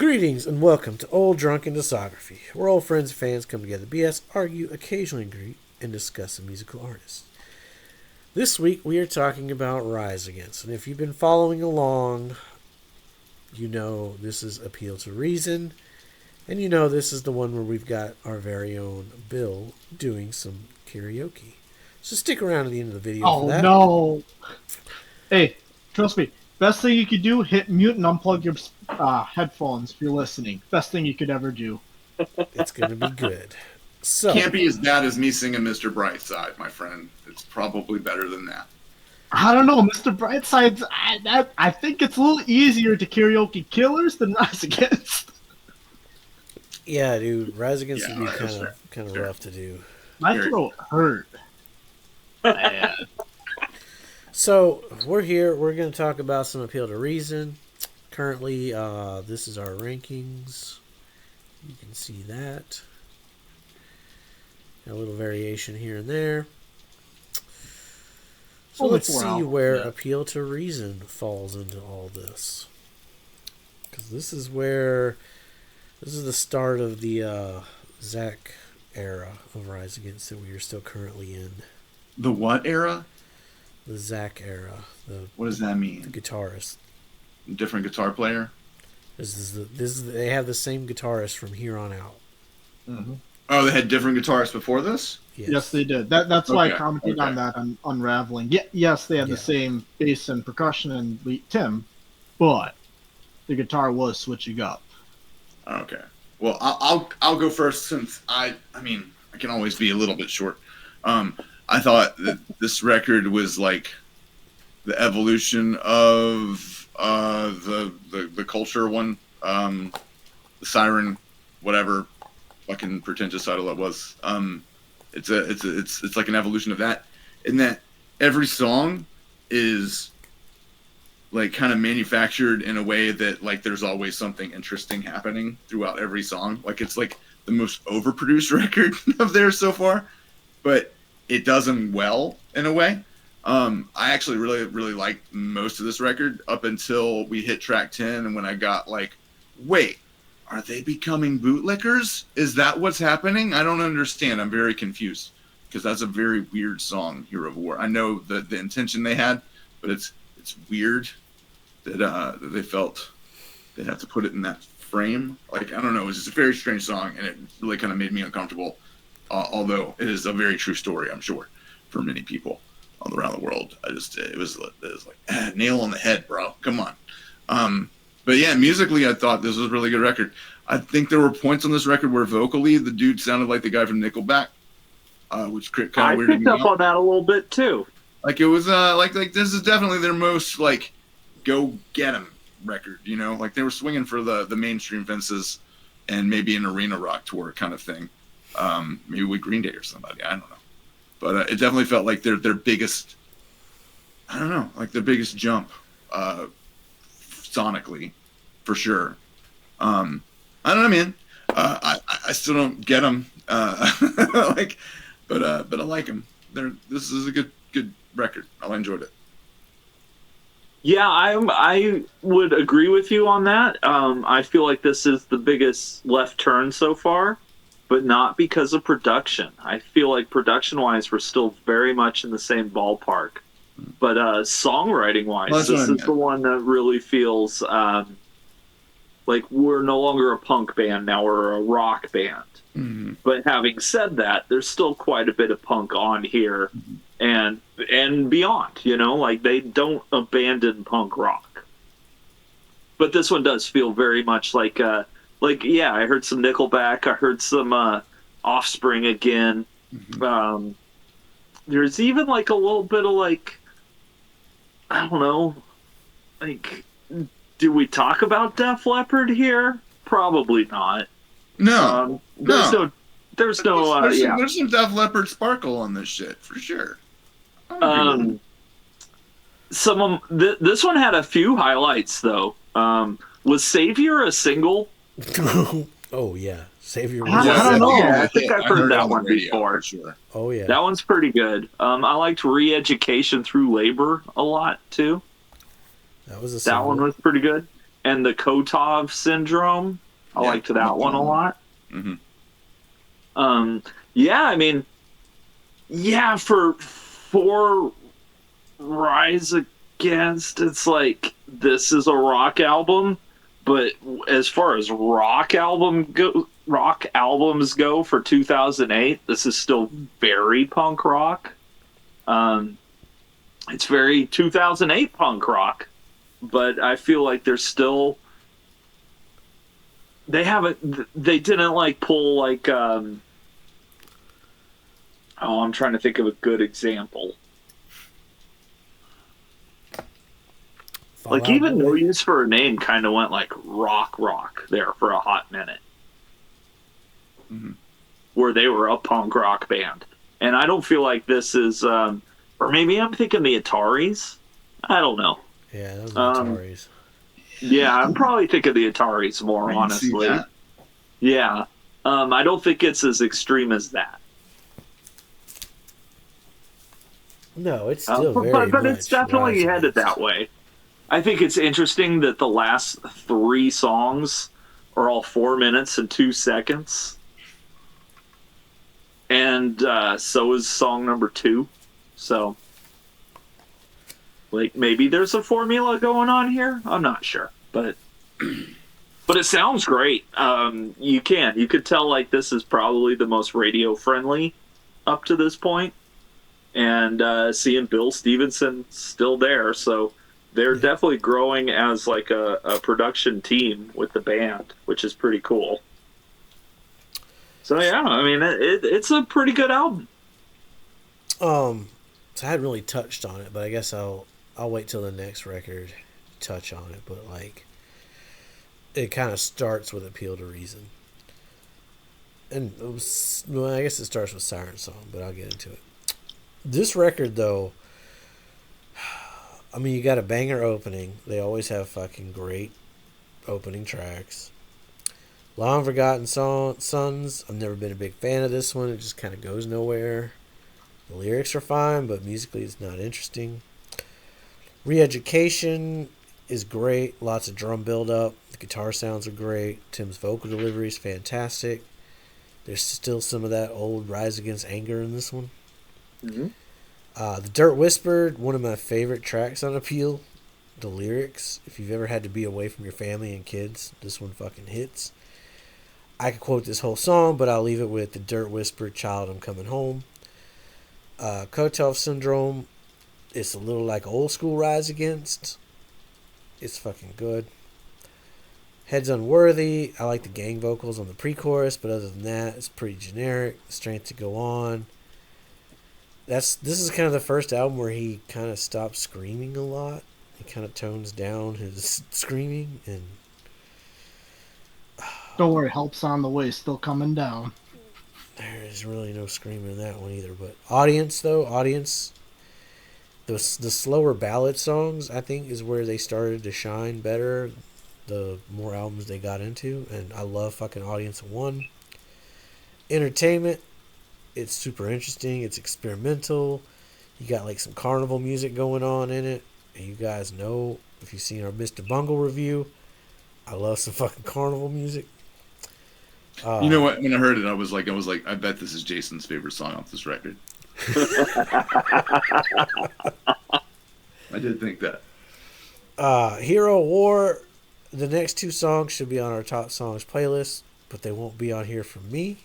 Greetings and welcome to Old Drunken Discography, where old friends and fans come together to BS, argue, occasionally agree, and discuss a musical artist. This week we are talking about Rise Against, and if you've been following along, you know this is Appeal to Reason, and you know this is the one where we've got our very own Bill doing some karaoke. So stick around to the end of the video for that. Oh no! Hey, trust me. Best thing you could do, hit mute and unplug your headphones if you're listening. Best thing you could ever do. It's going to be good. So Can't be as bad as me singing Mr. Brightside, my friend. It's probably better than that. I don't know, Mr. Brightside. I think it's a little easier to karaoke Killers than Rise Against. Yeah, dude, Rise Against Yeah, would be right, kind of sure. rough to do. My throat hurt. Man. So we're here. We're going to talk about some Appeal to Reason. Currently, this is our rankings. You can see that. A little variation here and there. So Only let's 4 see out. where Yeah. Appeal to Reason falls into all this. Because this is the start of the Zach era of Rise Against that we are still currently in. The what era? The Zach era. What does that The mean? guitarist. Different guitar player? They have the same guitarist from here on out. Mm-hmm. Oh, they had different guitarists before this? Yes, they did. That's why I Okay, commented okay. on that on Unraveling. Yes, they had Yeah. the same bass and percussion and Tim, but the guitar was switching up. Okay. Well, I'll go first since I can always be a little bit short. I thought that this record was like the evolution of the culture one, the Siren, whatever fucking pretentious title that was. It's like an evolution of that, in that every song is like kind of manufactured in a way that like there's always something interesting happening throughout every song. Like it's like the most overproduced record of theirs so far, but it does them well in a way. I actually really liked most of this record up until we hit track 10, and when I got like, wait, are they becoming bootlickers? Is that what's happening? I don't understand. I'm very confused because that's a very weird song, Hero of War. I know the intention they had, but it's weird that they felt they'd have to put it in that frame. Like, I don't know. It was just a very strange song, and it really kind of made me uncomfortable. Although it is a very true story, I'm sure, for many people all around the world. It was like nail on the head, bro. Come on. But yeah, musically, I thought this was a really good record. I think there were points on this record where vocally the dude sounded like the guy from Nickelback, which kind of weirded me I picked up out. on that a little bit too. Like it was like this is definitely their most like go get 'em record, you know? Like they were swinging for the mainstream fences and maybe an arena rock tour kind of thing. Maybe with Green Day or somebody, I don't know. But it definitely felt like their biggest, I don't know, like their biggest jump sonically, for sure. I don't know, man. I still don't get them. Like, but I like them. This is a good record. I enjoyed it. Yeah, I would agree with you on that. I feel like this is the biggest left turn so far, but not because of production. I feel like production-wise, we're still very much in the same ballpark. But songwriting-wise, Well, that's what this I is meant. the one that really feels like we're no longer a punk band, now we're a rock band. Mm-hmm. But having said that, there's still quite a bit of punk on here and beyond, you know, like they don't abandon punk rock. But this one does feel very much like yeah, I heard some Nickelback, I heard some Offspring again. Mm-hmm. There's even like a little bit of like, I don't know, like, do we talk about Def Leppard here? Probably not. No, There's no. there's no, yeah. There's some Def Leppard sparkle on this shit for sure. Some of this one had a few highlights though. Was Savior a single? Oh yeah, Savior. I don't know. I think I've heard that on the one radio, before. for sure. Oh yeah, That one's pretty good. I liked Re-Education Through Labor a lot too. that was a That single. one was pretty good. and the Kotov syndrome. I liked that one a lot. Mm-hmm. Yeah, I mean, yeah, for Rise Against, it's like this is a rock album, but as far as rock albums go for 2008, this is still very punk rock. It's very 2008 punk rock, but I feel like there's still they didn't like pull like I'm trying to think of a good example. Like even No Use for a Name kind of went like rock there for a hot minute, where they were a punk rock band, and I don't feel like this is, or maybe I'm thinking the Ataris. I don't know. Yeah, those are Ataris. Yeah, I'm probably thinking the Ataris more, honestly. Yeah, I don't think it's as extreme as that. No, it's still very but it's definitely headed that way. I think it's interesting that the last 3 songs are all 4 minutes and 2 seconds. And so is song number 2. So, like, maybe there's a formula going on here. I'm not sure. But it sounds great. You could tell, like, this is probably the most radio-friendly up to this point. And seeing Bill Stevenson still there, so they're definitely growing as like a production team with the band, which is pretty cool. So yeah, I mean it's a pretty good album. So I hadn't really touched on it, but I guess I'll wait till the next record to touch on it. But like, it kind of starts with Appeal to Reason, and I guess it starts with Siren Song, but I'll get into it. This record though, I mean, you got a banger opening. They always have fucking great opening tracks. Long Forgotten Sons. I've never been a big fan of this one. It just kind of goes nowhere. The lyrics are fine, but musically it's not interesting. Re-Education is great. Lots of drum build-up. The guitar sounds are great. Tim's vocal delivery is fantastic. There's still some of that old Rise Against Anger in this one. Mm-hmm. The Dirt Whispered, one of my favorite tracks on Appeal. The lyrics, if you've ever had to be away from your family and kids, this one fucking hits. I could quote this whole song, but I'll leave it with The Dirt Whispered, Child, I'm Coming Home. Kotov Syndrome, it's a little like old school Rise Against. It's fucking good. Heads Unworthy, I like the gang vocals on the pre-chorus, but other than that, it's pretty generic. Strength to Go On. This is kind of the first album where he kind of stops screaming a lot. He kind of tones down his screaming, and don't worry, help's on the way, still coming down. There is really no screaming in that one either. But Audience, the slower ballad songs, I think, is where they started to shine better. The more albums they got into, and I love fucking Audience 1. Entertainment. It's super interesting. It's experimental. You got like some carnival music going on in it. And you guys know, if you've seen our Mr. Bungle review, I love some fucking carnival music. You know what? When I heard it, I was like, I bet this is Jason's favorite song off this record. I did think that. Hero War. The next 2 songs should be on our top songs playlist, but they won't be on here for me.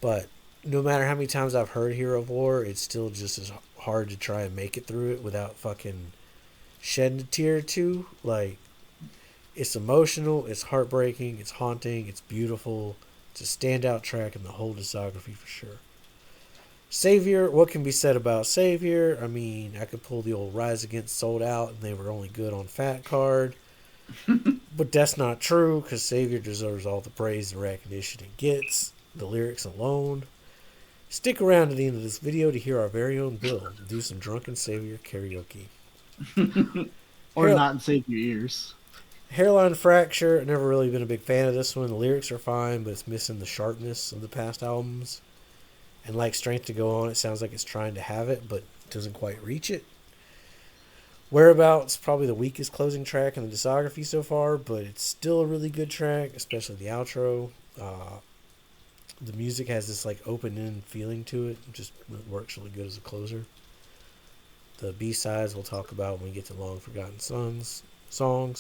But no matter how many times I've heard Hero of War, it's still just as hard to try and make it through it without fucking shedding a tear or two. Like, it's emotional, it's heartbreaking, it's haunting, it's beautiful. It's a standout track in the whole discography for sure. Savior, what can be said about Savior? I mean, I could pull the old Rise Against Sold Out and they were only good on Fat Card. But that's not true, because Savior deserves all the praise and recognition it gets. The lyrics alone. Stick around to the end of this video to hear our very own Bill do some drunken Savior karaoke. Or not and save your ears. Hairline Fracture, I've never really been a big fan of this one. The lyrics are fine, but it's missing the sharpness of the past albums. And like Strength to Go On, it sounds like it's trying to have it, but doesn't quite reach it. Whereabouts, probably the weakest closing track in the discography so far, but it's still a really good track, especially the outro. The music has this like open-end feeling to it. It just works really good as a closer. The B-sides we'll talk about when we get to Long Forgotten songs,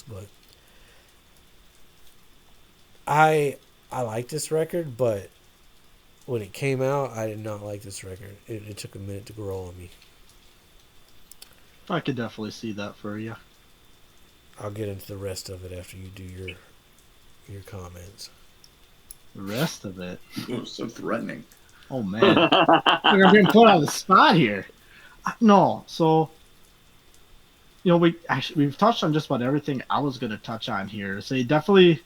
but I like this record, but when it came out, I did not like this record. It took a minute to grow on me. I could definitely see that for you. I'll get into the rest of it after you do your comments. The rest of it. Oh, so threatening. Oh man, I'm being put on the spot here. No, so we've touched on just about everything I was going to touch on here. So definitely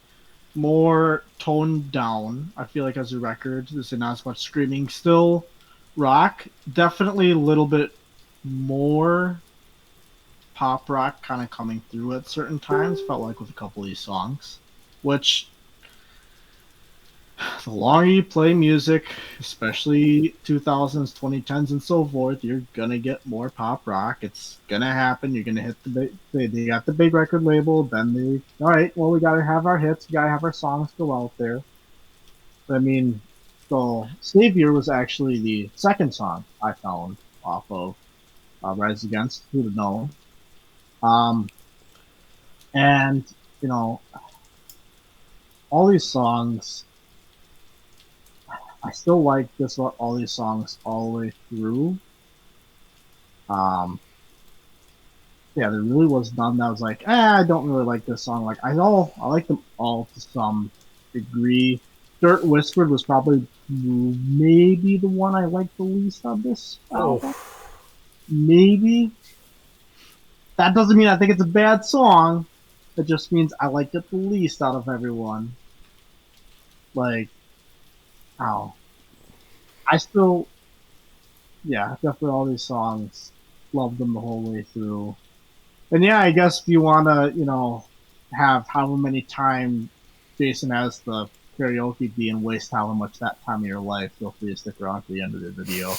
more toned down. I feel like as a record, there's not as much screaming. Still rock, definitely a little bit more pop rock kind of coming through at certain times. Felt like with a couple of these songs, which. The longer you play music, especially 2000s, 2010s, and so forth, you're gonna get more pop rock. It's gonna happen. You're gonna hit the big. They got the big record label. Then all right. Well, we gotta have our hits. We gotta have our songs go out there. But, I mean, so Savior was actually the second song I found off of Rise Against. Who'd have known? And all these songs. I still like all these songs all the way through. Yeah, there really was none that was like, I don't really like this song. Like I like them all to some degree. Dirt Whispered was probably maybe the one I liked the least of this album. Maybe. That doesn't mean I think it's a bad song. It just means I liked it the least out of everyone. Like, definitely all these songs, loved them the whole way through. And yeah, I guess if you want to, have however many time Jason has the karaoke be and waste however much that time of your life, feel free to stick around to the end of the video.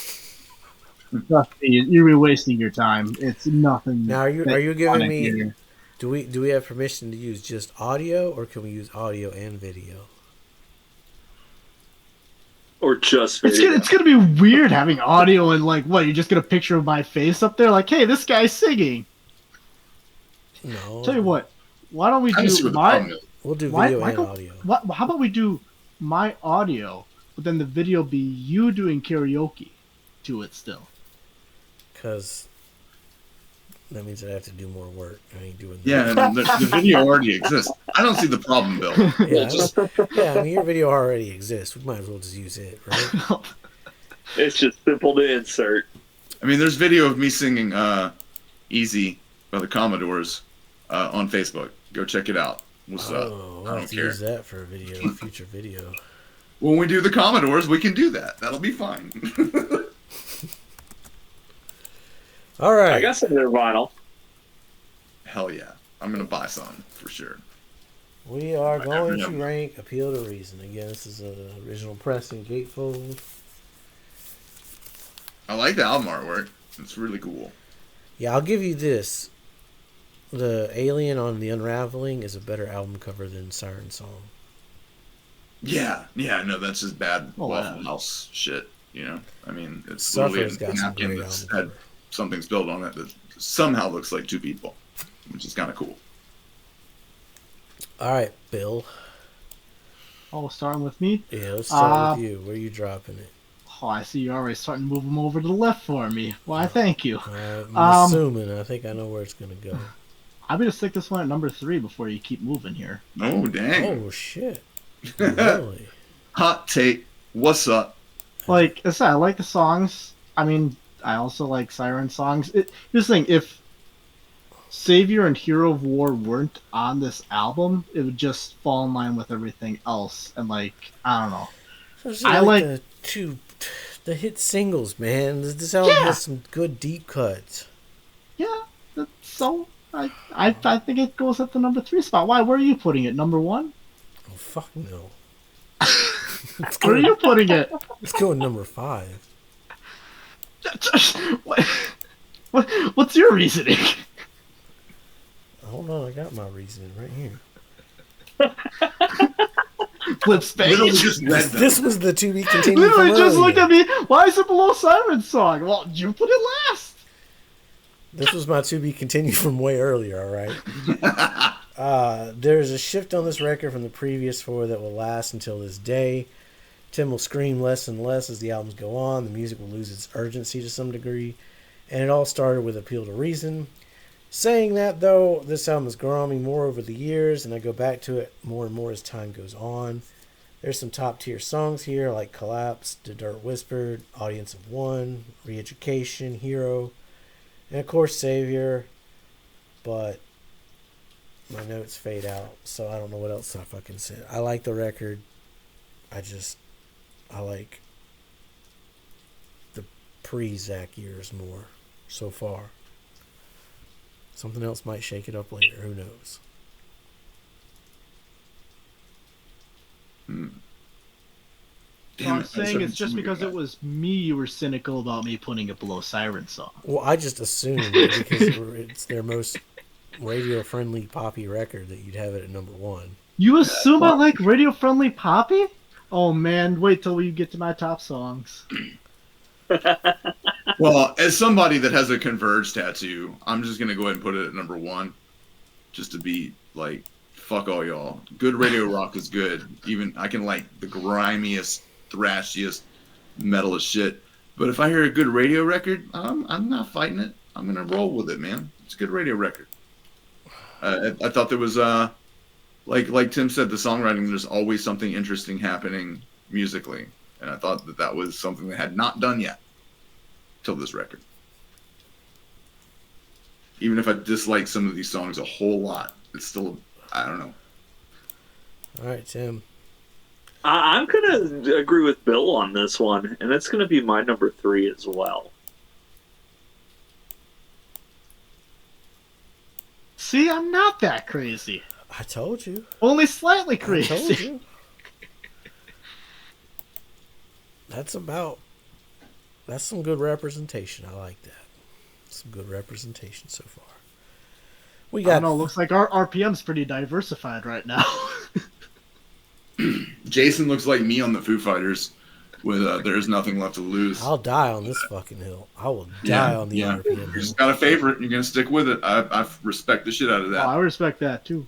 You're wasting your time. It's nothing. Now, are you giving me? Hear. Do we have permission to use just audio, or can we use audio and video? Or just video. It's gonna be weird having audio and like what? You're just gonna picture of my face up there, like, hey, this guy's singing. No. Tell you what. Why don't we do my? We'll do video and audio. How about we do my audio, but then the video be you doing karaoke to it still? Because that means I have to do more work. I ain't doing that. Yeah, the video already exists. I don't see the problem, Bill. Yeah, I mean, your video already exists. We might as well just use it, right? It's just simple to insert. I mean, there's video of me singing Easy by the Commodores on Facebook. Go check it out. What's up? I'll have to use that for a future video. When we do the Commodores, we can do that. That'll be fine. All right. I got some of their vinyl. Hell yeah. I'm going to buy some for sure. We are going to rank Appeal to Reason. Again, this is an original pressing gatefold. I like the album artwork. It's really cool. Yeah, I'll give you this. The Alien on The Unraveling is a better album cover than Siren Song. Yeah, no, that's just bad Waffle House shit, I mean, it's Suffer's literally a napkin that's had something spilled on it that somehow looks like two people, which is kind of cool. All right, Bill. Oh, starting with me? Yeah, let's start with you. Where are you dropping it? Oh, I see you're already starting to move them over to the left for me. Why, thank you. I'm assuming. I think I know where it's going to go. I'm going to stick this one at number 3 before you keep moving here. Oh, dang. Oh, shit. Really? Hot take. What's up? Like I said, I like the songs. I mean, I also like Siren songs. Here's the thing. If Savior and Hero of War weren't on this album, it would just fall in line with everything else. And, I don't know. I like the hit singles, man. This album has some good deep cuts. Yeah, so I think it goes at the number 3 spot. Why? Where are you putting it? Number 1? Oh, fuck no. Where are you putting it? Let's go number 5. What's your reasoning? I got my reasoning right here. Flip space. Literally just read them. This was the to be continued. Literally from just looked earlier. at me. Why is it below Siren's song? Well, you put it last. This was my to be continued from way earlier. All right. There's a shift on this record from the previous four that will last until this day. Tim will scream less and less as the albums go on. The music will lose its urgency to some degree. And it all started with Appeal to Reason. Saying that, though, this album has grown on me more over the years, and I go back to it more and more as time goes on. There's some top-tier songs here, like Collapse, The Dirt Whispered, Audience of One, Re-Education, Hero, and, of course, Savior. But my notes fade out, so I don't know what else I fucking said. I like the record. I like the pre-Zach years more so far. Something else might shake it up later. Who knows? All I'm saying it's just because it was me you were cynical about me putting it below Siren's song. Well, I just assumed because it's their most radio-friendly poppy record that you'd have it at number one. You assume I like radio-friendly poppy? Oh man, wait till we get to my top songs. Well, as somebody that has a Converge tattoo, I'm just gonna go ahead and put it at number one, just to be like, fuck all y'all. Good radio rock is good. Even I can like the grimiest, thrashiest, metal as shit. But if I hear a good radio record, I'm not fighting it. I'm gonna roll with it, man. It's a good radio record. I thought there was like Tim said, the songwriting. There's always something interesting happening musically, and I thought that was something they had not done yet till this record. Even if I dislike some of these songs a whole lot, it's still, I don't know. All right, Tim. I'm going to agree with Bill on this one, and it's going to be my number 3 as well. See, I'm not that crazy. I told you. Only slightly I crazy. told you. That's some good representation. I like that. Some good representation so far. We I got. don't know. Looks like our RPM's pretty diversified right now. Jason looks like me on the Foo Fighters with There's Nothing Left to Lose. I'll die on this fucking hill. I will die on the RPM You hill. just got a favorite. You're going to stick with it. I respect the shit out of Oh, that. I respect that too.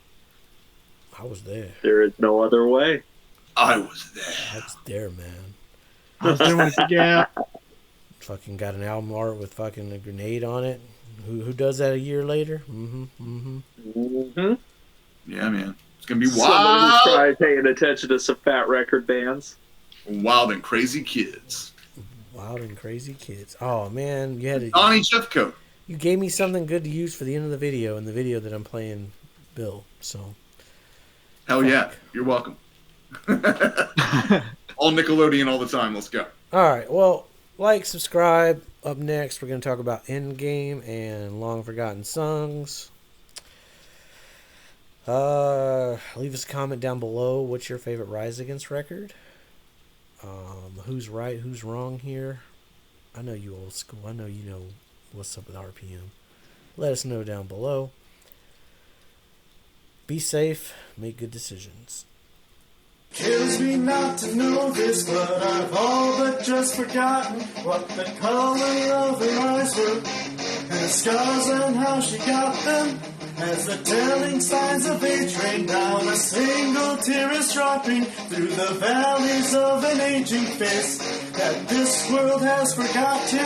I was there. There is no other way. I was there. I was there, man. I was there with the gap. Fucking got an album art with fucking a grenade on it. Who does that a year later? Mm-hmm. Yeah, man. It's going to be Somebody wild. try paying attention to some fat record bands. Wild and Crazy Kids. Wild and Crazy Kids. Oh man, Donnie Jeffcoat. you gave me something good to use for the end of the video in the video that I'm playing, Bill. So Hell yeah. You're welcome. All Nickelodeon all the time. Let's go. all right, well, like, subscribe. Up next, we're going to talk about Endgame and Long Forgotten Songs. Leave us a comment down below. What's your favorite Rise Against record? Who's right, who's wrong here? I know you old school. I know you know what's up with RPM. Let us know down below. Be safe. Make good decisions. Kills me not to know this, but I've all but just forgotten what the color of her eyes were, and the scars and how she got them, as the telling signs of age rain down. A single tear is dropping through the valleys of an aging face that this world has forgotten.